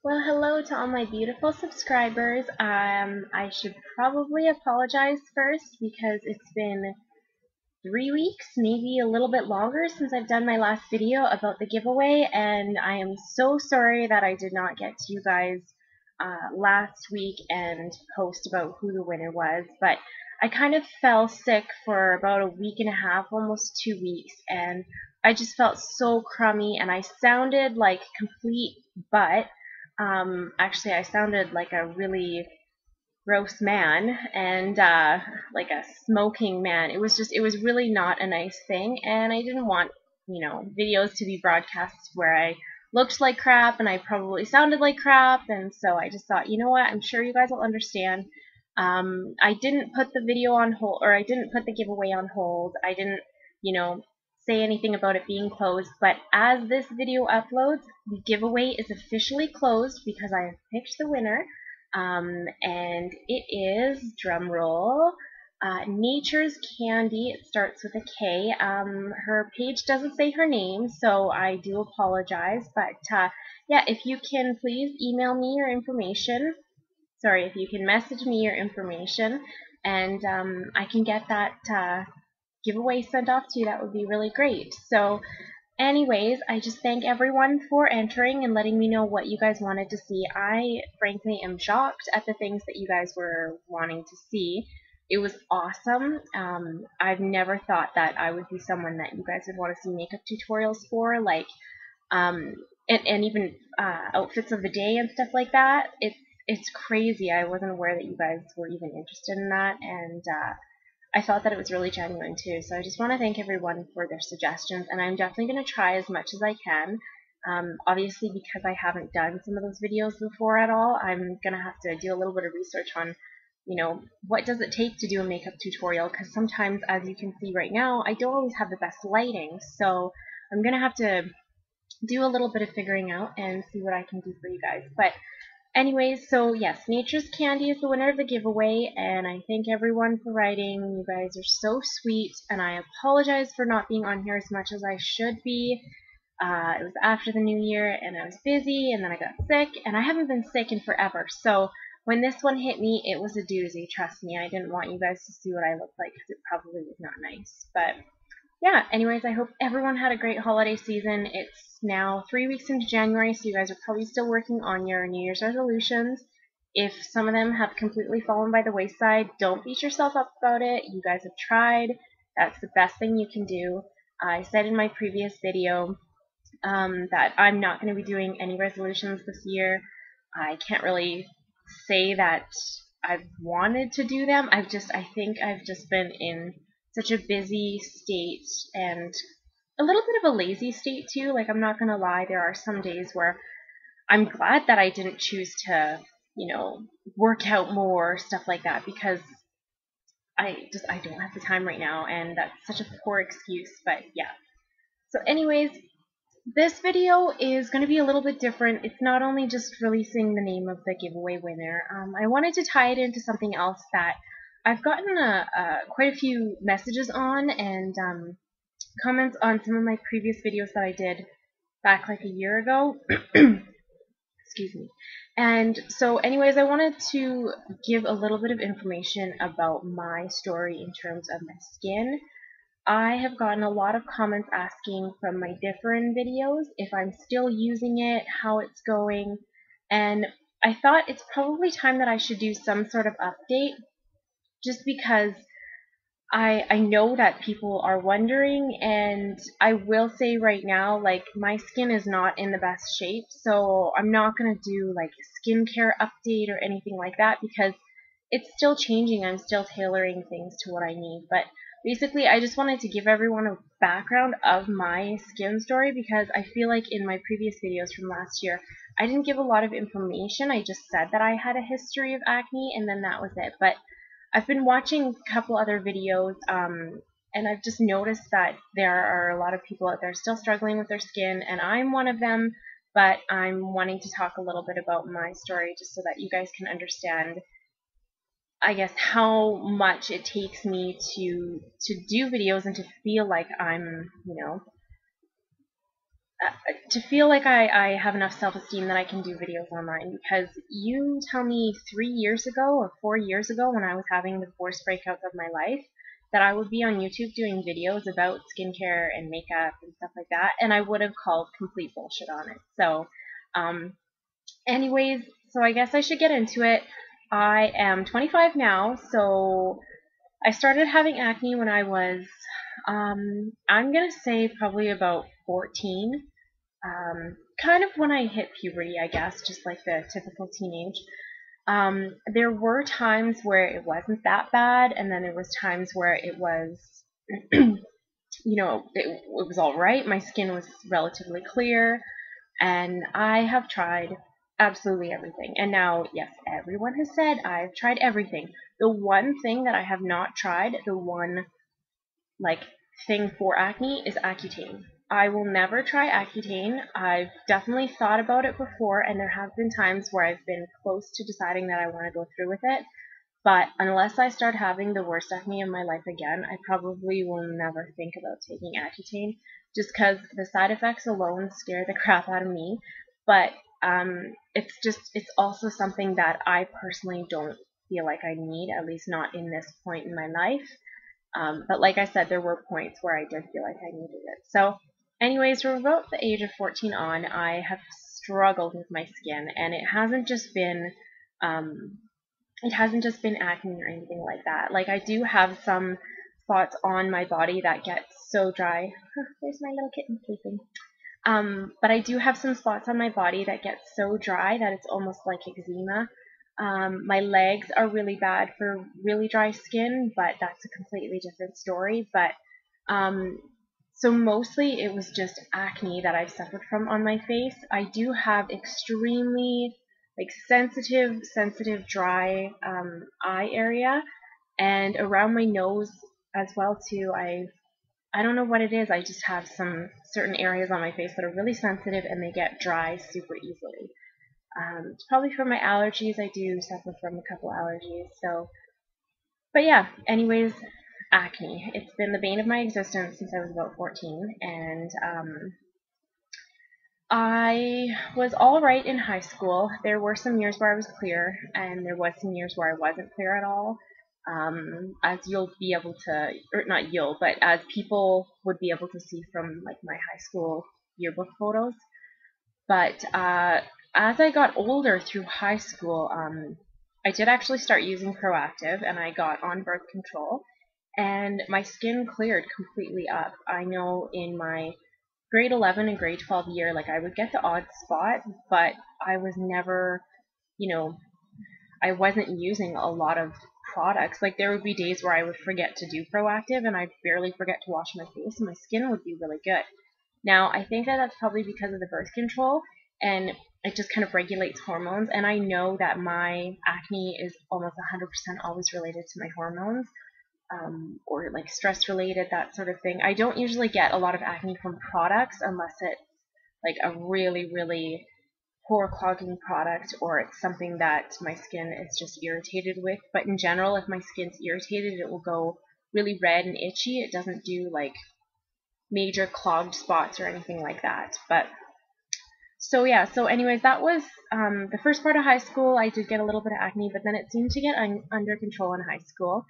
Well, hello to all my beautiful subscribers. I should probably apologize first because it's been 3 weeks, maybe a little bit longer since I've done my last video about the giveaway, and I am so sorry that I did not get to you guys last week and post about who the winner was, but I kind of fell sick for about a week and a half, almost 2 weeks, and I just felt so crummy and I sounded like complete butt. Actually, I sounded like a really gross man and like a smoking man. It was really not a nice thing, and I didn't want, videos to be broadcast where I looked like crap and I probably sounded like crap, and so I just thought, you know what, I'm sure you guys will understand. I didn't put the video on hold, or I didn't put the giveaway on hold. I didn't, you know, say anything about it being closed, but as this video uploads, the giveaway is officially closed because I have picked the winner. And it is, drum roll, Nature's Candy. It starts with a K. Her page doesn't say her name, so I do apologize. But yeah, if you can please email me your information. Sorry, if you can message me your information, and I can get that giveaway sent off to you, that would be really great. So anyways, I just thank everyone for entering and letting me know what you guys wanted to see. I frankly am shocked at the things that you guys were wanting to see. It was awesome. I've never thought that I would be someone that you guys would want to see makeup tutorials for, like, um, and even outfits of the day and stuff like that. It's crazy. I wasn't aware that you guys were even interested in that, and I thought that it was really genuine too. So I just want to thank everyone for their suggestions, and I'm definitely going to try as much as I can. Obviously, because I haven't done some of those videos before at all, I'm going to have to do a little bit of research on, what does it take to do a makeup tutorial, because sometimes, as you can see right now, I don't always have the best lighting. So I'm going to have to do a little bit of figuring out and see what I can do for you guys. But anyways, so yes, Nature's Candy is the winner of the giveaway, and I thank everyone for writing. You guys are so sweet, and I apologize for not being on here as much as I should be. It was after the new year, and I was busy, and then I got sick, and I haven't been sick in forever. So when this one hit me, it was a doozy, trust me. I didn't want you guys to see what I looked like, because it probably was not nice. But yeah, anyways, I hope everyone had a great holiday season. It's now 3 weeks into January, so you guys are probably still working on your New Year's resolutions. If some of them have completely fallen by the wayside, don't beat yourself up about it. You guys have tried. That's the best thing you can do. I said in my previous video that I'm not going to be doing any resolutions this year. I can't really say that I've wanted to do them. I think I've just been in such a busy state and a little bit of a lazy state too. Like, I'm not gonna lie, there are some days where I'm glad that I didn't choose to, work out more, stuff like that, because I don't have the time right now, and that's such a poor excuse. But yeah. So anyways, this video is going to be a little bit different. It's not only just releasing the name of the giveaway winner. I wanted to tie it into something else that I've gotten quite a few messages on, and comments on some of my previous videos that I did back like a year ago. Excuse me. And so anyways, I wanted to give a little bit of information about my story in terms of my skin. I have gotten a lot of comments asking from my different videos if I'm still using it, how it's going, and I thought it's probably time that I should do some sort of update, just because I know that people are wondering, and I will say right now, like, my skin is not in the best shape, so I'm not going to do like a skincare update or anything like that, because it's still changing. I'm still tailoring things to what I need. But basically, I just wanted to give everyone a background of my skin story, because I feel like in my previous videos from last year, I didn't give a lot of information. I just said that I had a history of acne, and then that was it. But I've been watching a couple other videos, and I've just noticed that there are a lot of people out there still struggling with their skin, and I'm one of them. But I'm wanting to talk a little bit about my story, just so that you guys can understand, I guess, how much it takes me to do videos and to feel like I'm, to feel like I have enough self-esteem that I can do videos online, because you tell me 3 years ago or 4 years ago when I was having the worst breakouts of my life that I would be on YouTube doing videos about skincare and makeup and stuff like that, and I would have called complete bullshit on it. So, um, anyways, so I guess I should get into it. I am 25 now, so I started having acne when I was, I'm gonna say probably about 14. Kind of when I hit puberty, I guess, just like the typical teenage. There were times where it wasn't that bad, and then there was times where it was, it was all right. My skin was relatively clear, and I have tried absolutely everything. And now, yes, everyone has said I've tried everything. The one thing that I have not tried, the one like thing for acne, is Accutane. I will never try Accutane. I've definitely thought about it before, and there have been times where I've been close to deciding that I want to go through with it. But unless I start having the worst acne of my life again, I probably will never think about taking Accutane, just because the side effects alone scare the crap out of me. But it's also something that I personally don't feel like I need, at least not in this point in my life. But like I said, there were points where I did feel like I needed it. So anyways, from about the age of 14 on, I have struggled with my skin, and um, it hasn't just been acne or anything like that. Like, I do have some spots on my body that get so dry. There's my little kitten sleeping. But I do have some spots on my body that get so dry that it's almost like eczema. My legs are really bad for really dry skin, but that's a completely different story. But so mostly it was just acne that I've suffered from on my face. I do have extremely like sensitive dry eye area, and around my nose as well too. I don't know what it is. I just have some certain areas on my face that are really sensitive, and they get dry super easily. It's probably from my allergies. I do suffer from a couple allergies. So, but yeah, anyways, acne. It's been the bane of my existence since I was about 14, and I was all right in high school. There were some years where I was clear, and there was some years where I wasn't clear at all. As you'll be able to, or not you'll, but as people would be able to see from like my high school yearbook photos. But as I got older through high school, I did actually start using Proactive, and I got on birth control, and my skin cleared completely up. I know in my grade 11 and grade 12 year, like, I would get the odd spot, but I was never, you know, I wasn't using a lot of products. Like, there would be days where I would forget to do Proactive, and I'd barely forget to wash my face, and my skin would be really good. Now, I think that that's probably because of the birth control, and it just kind of regulates hormones, and I know that my acne is almost 100% always related to my hormones, or like stress related, that sort of thing. I don't usually get a lot of acne from products unless it's like a really, really pore clogging product, or it's something that my skin is just irritated with. But in general, if my skin's irritated, it will go really red and itchy. It doesn't do like major clogged spots or anything like that. But so yeah, so anyways, that was the first part of high school. I did get a little bit of acne, but then it seemed to get under control in high school.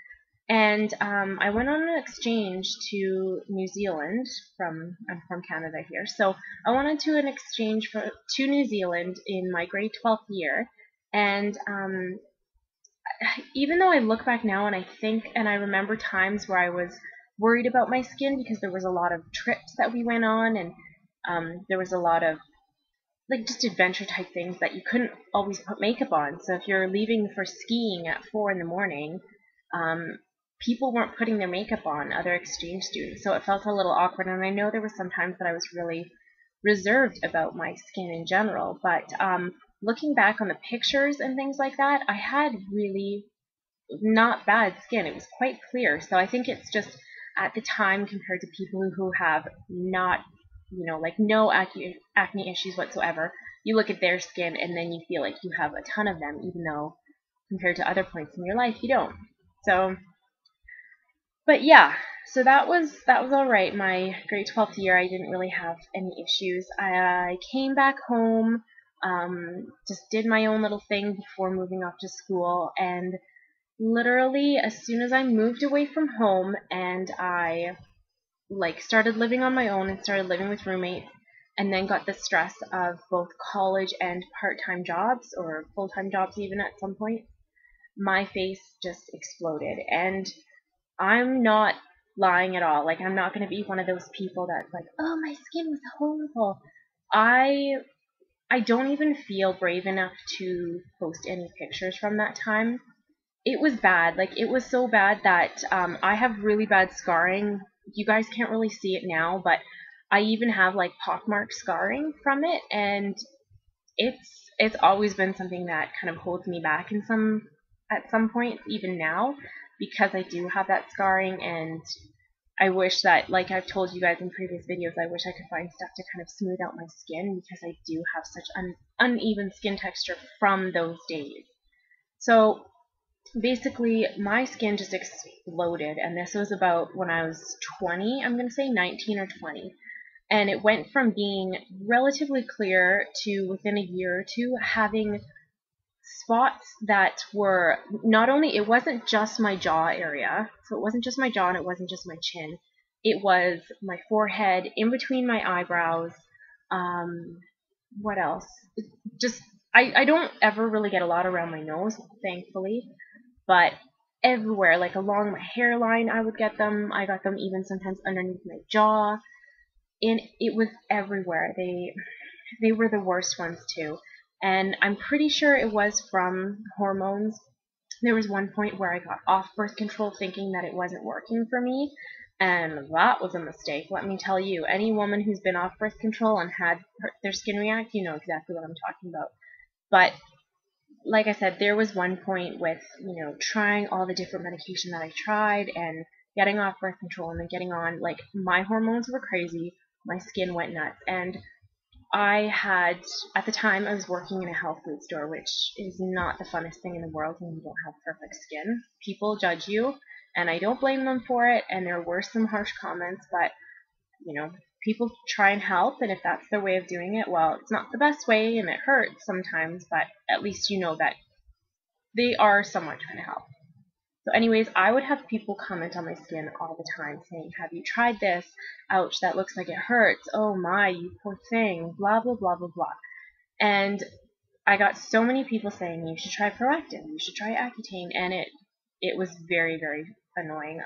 And I went on an exchange to New Zealand. I'm from Canada here, so I went on to an exchange to New Zealand in my grade 12th year. And even though I look back now and I think and I remember times where I was worried about my skin because there was a lot of trips that we went on, and there was a lot of like just adventure type things that you couldn't always put makeup on. So if you're leaving for skiing at 4 in the morning, people weren't putting their makeup on, other exchange students, so it felt a little awkward. And I know there was some times that I was really reserved about my skin in general, but looking back on the pictures and things like that, I had really not bad skin. It was quite clear. So I think it's just at the time compared to people who have not, like no acne issues whatsoever, you look at their skin and then you feel like you have a ton of them, even though compared to other points in your life, you don't. So, But yeah, so that was all right. My grade 12th year, I didn't really have any issues. I came back home, just did my own little thing before moving off to school, and literally as soon as I moved away from home and I like started living on my own and started living with roommates, and then got the stress of both college and part-time jobs or full-time jobs even at some point, my face just exploded. And I'm not lying at all. Like, I'm not going to be one of those people that's like, oh, my skin was horrible. I I don't even feel brave enough to post any pictures from that time. It was bad. Like, it was so bad that I have really bad scarring. You guys can't really see it now, but I even have like pockmark scarring from it, and it's always been something that kind of holds me back in some at some point, even now, because I do have that scarring. And I wish that, like I've told you guys in previous videos, I wish I could find stuff to kind of smooth out my skin, because I do have such uneven skin texture from those days. So basically, my skin just exploded, and this was about when I was 20, I'm going to say 19 or 20. And it went from being relatively clear to, within a year or two, having spots that were not only, it wasn't just my jaw area, so it wasn't just my jaw and it wasn't just my chin. It was my forehead, in between my eyebrows. Um, what else? Just, I don't ever really get a lot around my nose, thankfully, but everywhere, like along my hairline, I would get them. I got them even sometimes underneath my jaw, and it was everywhere. They were the worst ones too, and I'm pretty sure it was from hormones. There was one point where I got off birth control thinking that it wasn't working for me, and that was a mistake. Let me tell you, any woman who's been off birth control and had their skin react, you know exactly what I'm talking about. But like I said, there was one point with, trying all the different medication that I tried and getting off birth control and then getting on, like, my hormones were crazy, my skin went nuts, and I had, at the time, I was working in a health food store, which is not the funnest thing in the world when you don't have perfect skin. People judge you, and I don't blame them for it, and there were some harsh comments, but, people try and help, and if that's their way of doing it, well, it's not the best way, and it hurts sometimes, but at least you know that they are somewhat trying to help. So anyways, I would have people comment on my skin all the time saying, have you tried this? Ouch, that looks like it hurts. Oh my, you poor thing. Blah, blah, blah, blah, blah. And I got so many people saying, you should try Proactive, you should try Accutane, and it was very, very annoying.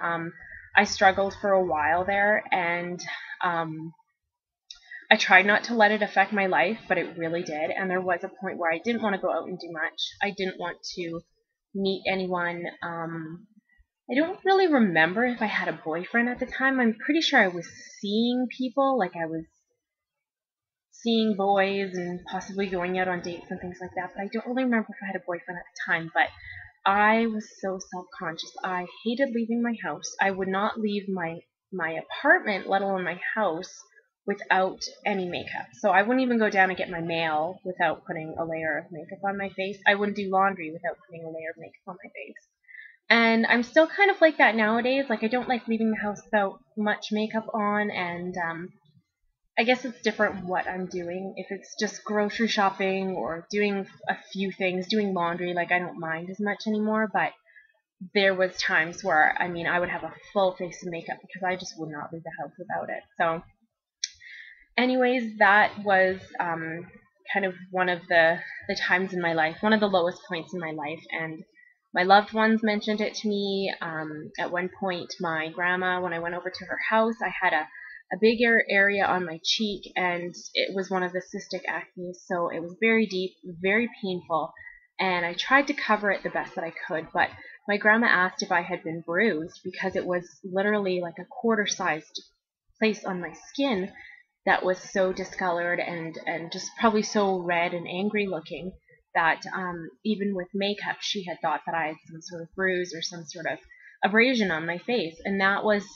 I struggled for a while there, and I tried not to let it affect my life, but it really did. And there was a point where I didn't want to go out and do much. I didn't want to meet anyone. I don't really remember if I had a boyfriend at the time. I'm pretty sure I was seeing people, like I was seeing boys and possibly going out on dates and things like that, but I don't really remember if I had a boyfriend at the time. But I was so self-conscious. I hated leaving my house. I would not leave my apartment, let alone my house, without any makeup. So I wouldn't even go down and get my mail without putting a layer of makeup on my face. I wouldn't do laundry without putting a layer of makeup on my face. And I'm still kind of like that nowadays. Like, I don't like leaving the house without much makeup on, and I guess it's different what I'm doing. If it's just grocery shopping or doing a few things, doing laundry, like, I don't mind as much anymore, but there was times where, I would have a full face of makeup because I just would not leave the house without it. So anyways, that was kind of one of the times in my life, one of the lowest points in my life, and my loved ones mentioned it to me. At one point, my grandma, when I went over to her house, I had a bigger area on my cheek, and it was one of the cystic acne, so it was very deep, very painful, and I tried to cover it the best that I could, but my grandma asked if I had been bruised because it was literally like a quarter-sized place on my skin that was so discolored and just probably so red and angry looking that even with makeup, she had thought that I had some sort of bruise or some sort of abrasion on my face, and that was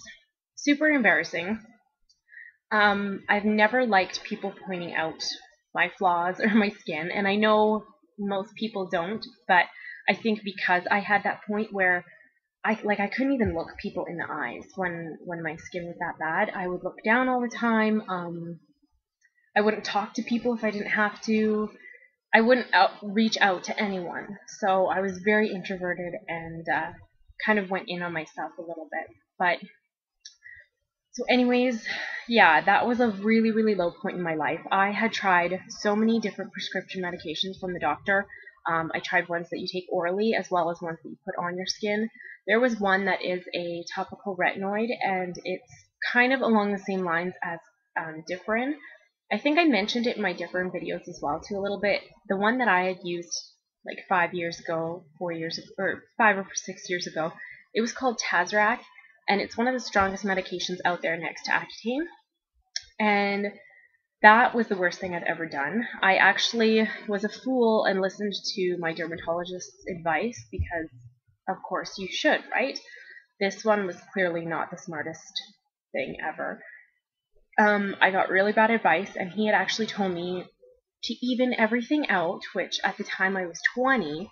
super embarrassing. I've never liked people pointing out my flaws or my skin, and I know most people don't, but I think because I had that point where I couldn't even look people in the eyes when my skin was that bad. I would look down all the time. I wouldn't talk to people if I didn't have to. I wouldn't reach out to anyone. So I was very introverted and kind of went in on myself a little bit. But so anyways, yeah, that was a really, really low point in my life. I had tried so many different prescription medications from the doctor. I tried ones that you take orally as well as ones that you put on your skin. There was one that is a topical retinoid, and it's kind of along the same lines as Differin. I think I mentioned it in my Differin videos as well too a little bit. The one that I had used like 5 years ago, 4 years, or 5 or 6 years ago, it was called Tazorac, and it's one of the strongest medications out there next to Accutane. And that was the worst thing I'd ever done. I actually was a fool and listened to my dermatologist's advice because, of course, you should, right? This one was clearly not the smartest thing ever. I got really bad advice, and he had actually told me to even everything out, which at the time I was 20,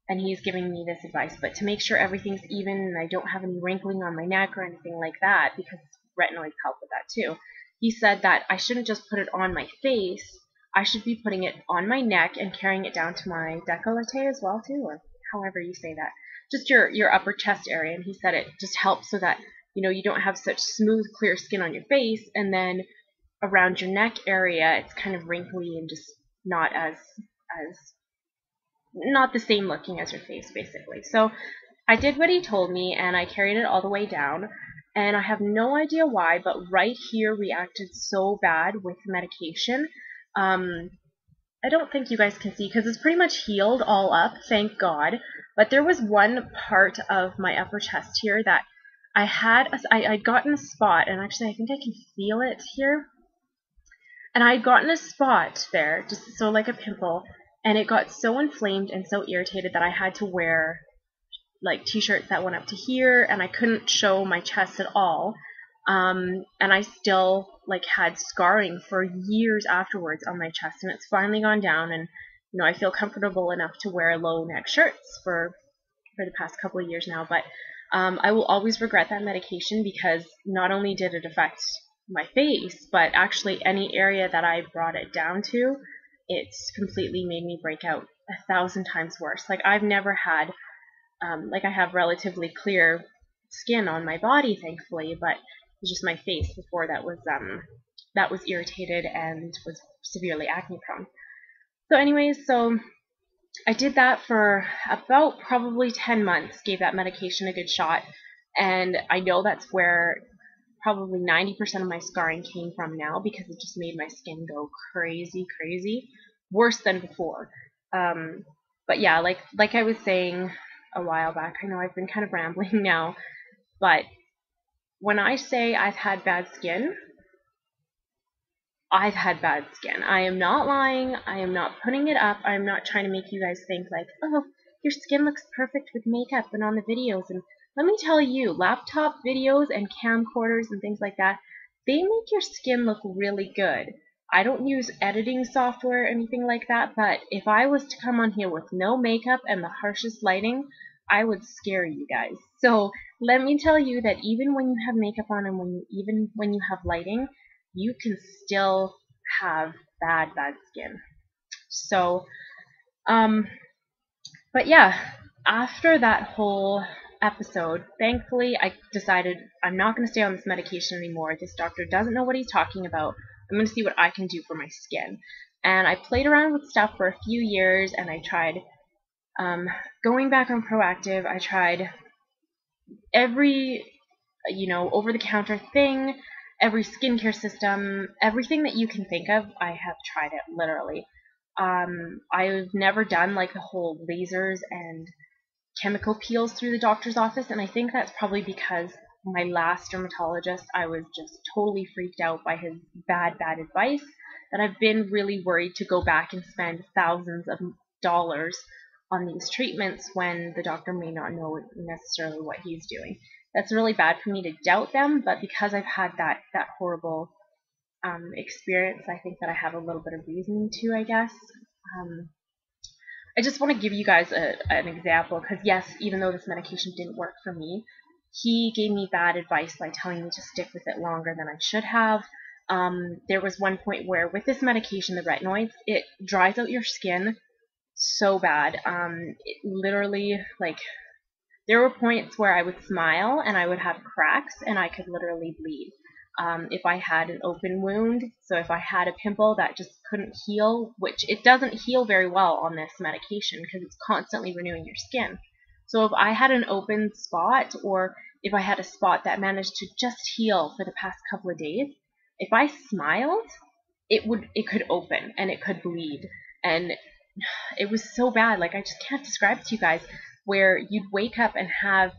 and he's giving me this advice, but to make sure everything's even and I don't have any wrinkling on my neck or anything like that, because retinoids help with that too. He said that I shouldn't just put it on my face, I should be putting it on my neck and carrying it down to my décolleté as well too, or however you say that. Just your upper chest area, and he said it just helps so that, you know, you don't have such smooth, clear skin on your face, and then around your neck area, it's kind of wrinkly and just not not the same looking as your face, basically. So I did what he told me, and I carried it all the way down, and I have no idea why, but right here reacted so bad with the medication. I don't think you guys can see because it's pretty much healed all up, thank God, but there was one part of my upper chest here that I'd gotten a spot, and actually I think I can feel it here, and I'd gotten a spot there, just so like a pimple, and it got so inflamed and so irritated that I had to wear like t-shirts that went up to here, and I couldn't show my chest at all. And I still like had scarring for years afterwards on my chest, and it's finally gone down, and you know, I feel comfortable enough to wear low neck shirts for the past couple of years now. But I will always regret that medication because not only did it affect my face, but actually any area that I brought it down to, it's completely made me break out 1,000 times worse. Like I've never had, like I have relatively clear skin on my body, thankfully, but it was just my face before that was irritated and was severely acne prone. So anyways, so I did that for about probably 10 months, gave that medication a good shot, and I know that's where probably 90% of my scarring came from now, because it just made my skin go crazy, crazy, worse than before. But yeah, like I was saying a while back, I know I've been kind of rambling now, but when I say I've had bad skin, I've had bad skin. I am not lying. I am not putting it up. I am not trying to make you guys think like, oh, your skin looks perfect with makeup and on the videos. And let me tell you, laptop videos and camcorders and things like that, they make your skin look really good. I don't use editing software or anything like that, but if I was to come on here with no makeup and the harshest lighting, I would scare you guys. So let me tell you that even when you have makeup on and even when you have lighting, you can still have bad skin. So, but yeah, after that whole episode, thankfully, I decided I'm not going to stay on this medication anymore. This doctor doesn't know what he's talking about. I'm going to see what I can do for my skin. And I played around with stuff for a few years, and I tried going back on Proactive. I tried every, over-the-counter thing, every skincare system, everything that you can think of, I have tried it, literally. I've never done like the whole lasers and chemical peels through the doctor's office, and I think that's probably because my last dermatologist, I was just totally freaked out by his bad advice, that I've been really worried to go back and spend thousands of dollars on these treatments when the doctor may not know necessarily what he's doing. That's really bad for me to doubt them, but because I've had that horrible experience, I think that I have a little bit of reasoning to, I guess. I just want to give you guys an example, because yes, even though this medication didn't work for me, he gave me bad advice by telling me to stick with it longer than I should have. There was one point where with this medication, the retinoids, it dries out your skin so bad. It literally, like, there were points where I would smile and I would have cracks and I could literally bleed. If I had an open wound, so if I had a pimple that just couldn't heal, which it doesn't heal very well on this medication because it's constantly renewing your skin. So if I had an open spot, or if I had a spot that managed to just heal for the past couple of days, if I smiled, it could open and it could bleed. And it was so bad. Like, I just can't describe it to you guys, where you'd wake up and have,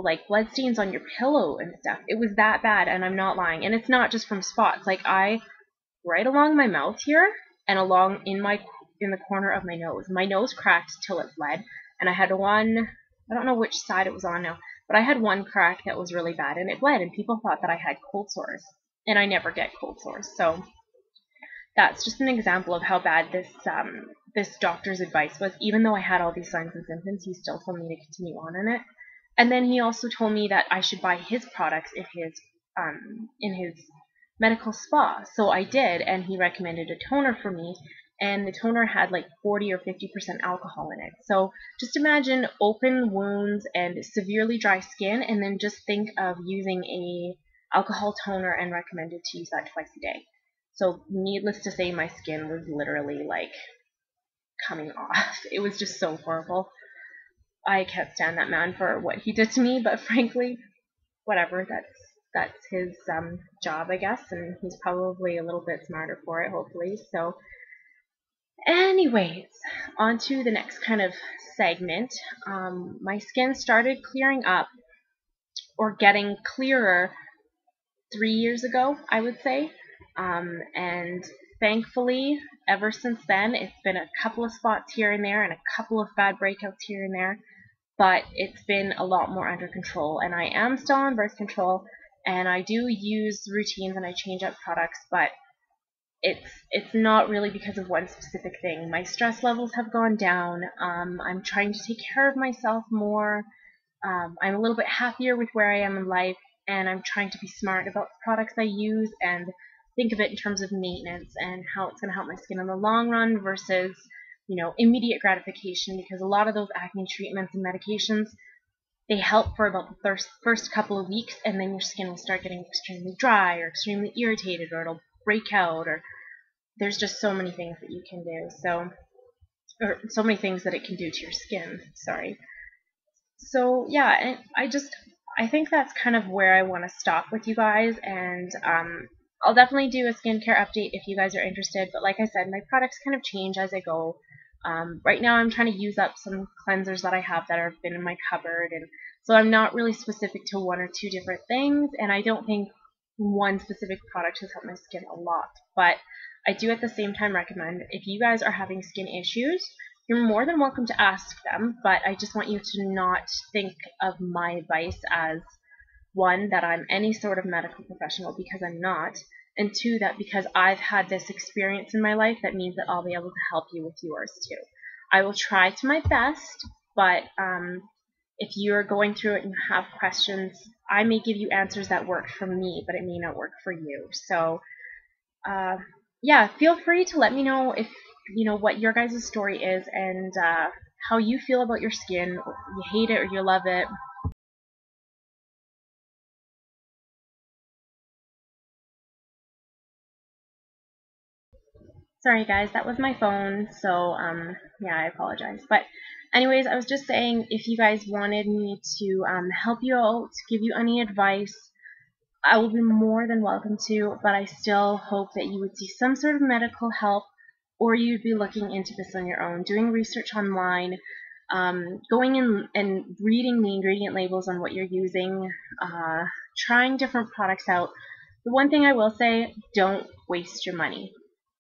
like blood stains on your pillow and stuff. It was that bad, and I'm not lying. And it's not just from spots. Like, right along my mouth here and along in the corner of my nose. My nose cracked till it bled, and I had one, I don't know which side it was on now, but I had one crack that was really bad and it bled, and people thought that I had cold sores. And I never get cold sores. So that's just an example of how bad this doctor's advice was. Even though I had all these signs and symptoms, he still told me to continue on in it. And then he also told me that I should buy his products in his medical spa. So I did, and he recommended a toner for me, and the toner had like 40 or 50% alcohol in it. So just imagine open wounds and severely dry skin, and then just think of using a alcohol toner, and recommended to use that twice a day. So needless to say, my skin was literally like coming off. It was just so horrible. I can't stand that man for what he did to me, but frankly, whatever. That's his job, I guess, and he's probably a little bit smarter for it, hopefully. So, anyways, on to the next kind of segment. My skin started clearing up, or getting clearer, 3 years ago, I would say. And thankfully, ever since then, it's been a couple of spots here and there and a couple of bad breakouts here and there, but it's been a lot more under control. And I am still on birth control, and I do use routines and I change up products, but it's not really because of one specific thing. My stress levels have gone down. I'm trying to take care of myself more. I'm a little bit happier with where I am in life, and I'm trying to be smart about the products I use and think of it in terms of maintenance and how it's going to help my skin in the long run versus, immediate gratification, because a lot of those acne treatments and medications, they help for about the first couple of weeks, and then your skin will start getting extremely dry or extremely irritated, or it'll break out, or there's just so many things that you can do. Or so many things that it can do to your skin, sorry. So yeah, and I think that's kind of where I want to stop with you guys, and I'll definitely do a skincare update if you guys are interested, but like I said, my products kind of change as I go. Right now I'm trying to use up some cleansers that I have that have been in my cupboard, and so I'm not really specific to one or two different things, and I don't think one specific product has helped my skin a lot, but I do at the same time recommend, if you guys are having skin issues, you're more than welcome to ask them, but I just want you to not think of my advice as, one, that I'm any sort of medical professional, because I'm not, and two, that because I've had this experience in my life, that means that I'll be able to help you with yours too. I will try to my best, but if you're going through it and you have questions, I may give you answers that work for me, but it may not work for you. So yeah, feel free to let me know if what your guys' story is, and how you feel about your skin. You hate it or you love it. Sorry guys, that was my phone, so yeah, I apologize. But anyways, I was just saying, if you guys wanted me to help you out, give you any advice, I will be more than welcome to, but I still hope that you would see some sort of medical help, or you'd be looking into this on your own, doing research online, going in and reading the ingredient labels on what you're using, trying different products out. The one thing I will say, don't waste your money.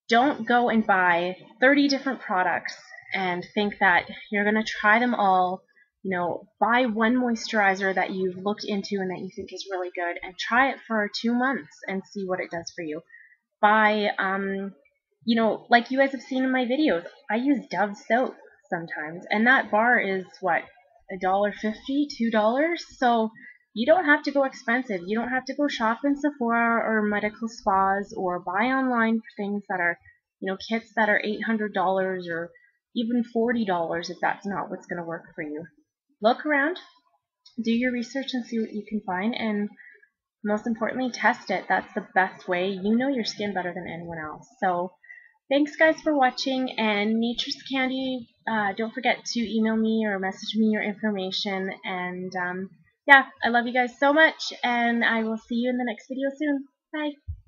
Don't go and buy 30 different products and think that you're going to try them all. Buy one moisturizer that you've looked into and that you think is really good, and try it for 2 months and see what it does for you. Buy you know, like you guys have seen in my videos, I use Dove soap sometimes, and that bar is what, $1.50, $2? So you don't have to go expensive. You don't have to go shop in Sephora or medical spas or buy online for things that are, you know, kits that are $800 or even $40 if that's not what's going to work for you. Look around, do your research and see what you can find, and most importantly, test it. That's the best way. You know your skin better than anyone else. So thanks guys for watching, and Nature's Candy, don't forget to email me or message me your information, and yeah, I love you guys so much, and I will see you in the next video soon. Bye!